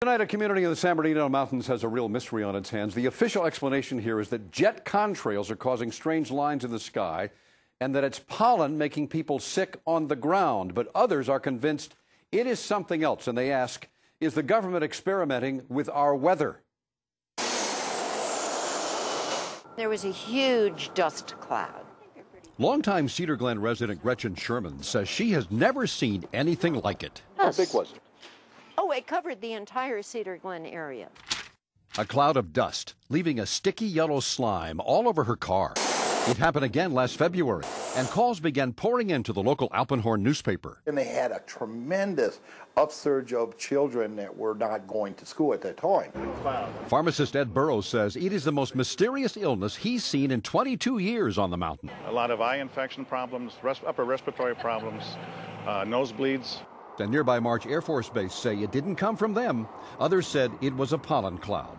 Tonight, a community in the San Bernardino Mountains has a real mystery on its hands. The official explanation here is that jet contrails are causing strange lines in the sky and that it's pollen making people sick on the ground. But others are convinced it is something else, and they ask, is the government experimenting with our weather? There was a huge dust cloud. Longtime Cedar Glen resident Gretchen Sherman says she has never seen anything like it. Yes. How big was it? Oh, it covered the entire Cedar Glen area. A cloud of dust, leaving a sticky yellow slime all over her car. It happened again last February, and calls began pouring into the local Alpenhorn newspaper. And they had a tremendous upsurge of children that were not going to school at that time. Pharmacist Ed Burrows says it is the most mysterious illness he's seen in 22 years on the mountain. A lot of eye infection problems, upper respiratory problems, nosebleeds. The nearby March Air Force Base say it didn't come from them. Others said it was a pollen cloud.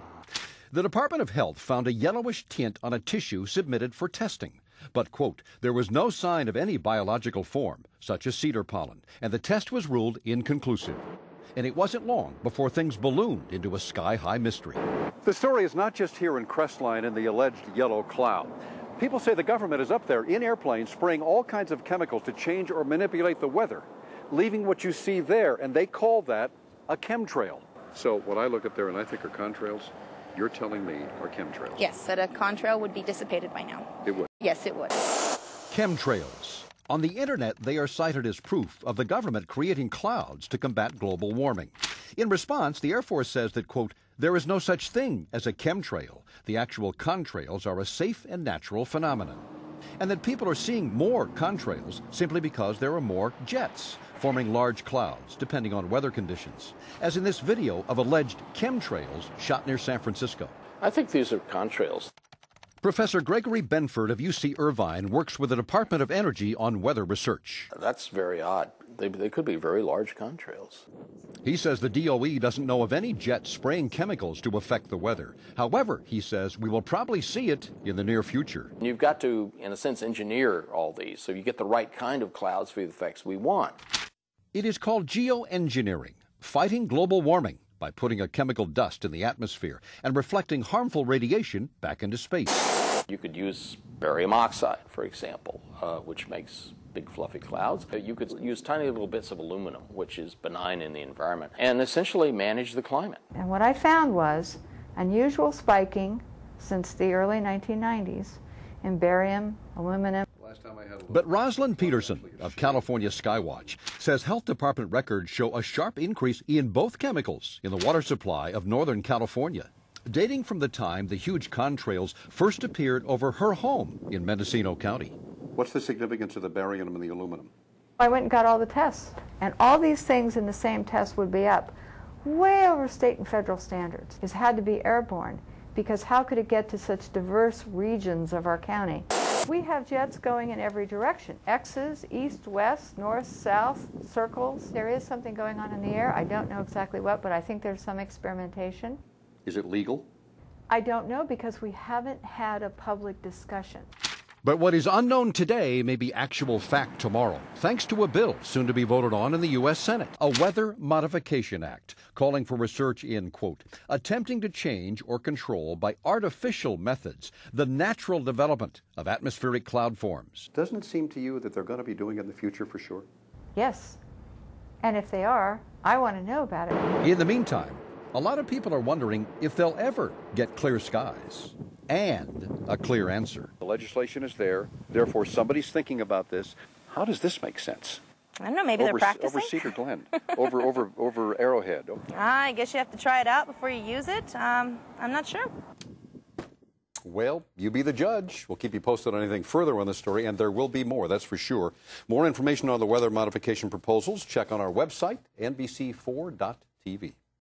The Department of Health found a yellowish tint on a tissue submitted for testing. But, quote, there was no sign of any biological form, such as cedar pollen, and the test was ruled inconclusive. And it wasn't long before things ballooned into a sky-high mystery. The story is not just here in Crestline and the alleged yellow cloud. People say the government is up there in airplanes spraying all kinds of chemicals to change or manipulate the weather, leaving what you see there, and they call that a chemtrail. So what I look up there and I think are contrails, you're telling me are chemtrails? Yes, that a contrail would be dissipated by now. It would? Yes, it would. Chemtrails. On the internet, they are cited as proof of the government creating clouds to combat global warming. In response, the Air Force says that, quote, there is no such thing as a chemtrail. The actual contrails are a safe and natural phenomenon. And that people are seeing more contrails simply because there are more jets, forming large clouds, depending on weather conditions, as in this video of alleged chemtrails shot near San Francisco. I think these are contrails. Professor Gregory Benford of UC Irvine works with the Department of Energy on weather research. That's very odd. They could be very large contrails. He says the DOE doesn't know of any jets spraying chemicals to affect the weather. However, he says we will probably see it in the near future. You've got to, in a sense, engineer all these so you get the right kind of clouds for the effects we want. It is called geoengineering, fighting global warming by putting a chemical dust in the atmosphere and reflecting harmful radiation back into space. You could use barium oxide, for example, which makes big fluffy clouds. You could use tiny little bits of aluminum, which is benign in the environment, and essentially manage the climate. And what I found was unusual spiking since the early 1990s in barium, aluminum. But Rosalind Peterson of California Skywatch says health department records show a sharp increase in both chemicals in the water supply of Northern California, dating from the time the huge contrails first appeared over her home in Mendocino County. What's the significance of the barium and the aluminum? I went and got all the tests, and all these things in the same test would be up way over state and federal standards. It had to be airborne, because how could it get to such diverse regions of our county? We have jets going in every direction. X's, east, west, north, south, circles. There is something going on in the air. I don't know exactly what, but I think there's some experimentation. Is it legal? I don't know, because we haven't had a public discussion. But what is unknown today may be actual fact tomorrow, thanks to a bill soon to be voted on in the U.S. Senate, a Weather Modification Act, calling for research in, quote, attempting to change or control by artificial methods the natural development of atmospheric cloud forms. Doesn't it seem to you that they're going to be doing it in the future for sure? Yes. And if they are, I want to know about it. In the meantime, a lot of people are wondering if they'll ever get clear skies and a clear answer. The legislation is there, therefore somebody's thinking about this. How does this make sense? I don't know, maybe they're practicing? Over Cedar Glen, over Arrowhead. I guess you have to try it out before you use it. I'm not sure. Well, you be the judge. We'll keep you posted on anything further on this story, and there will be more, that's for sure. More information on the weather modification proposals, check on our website, nbc4.tv.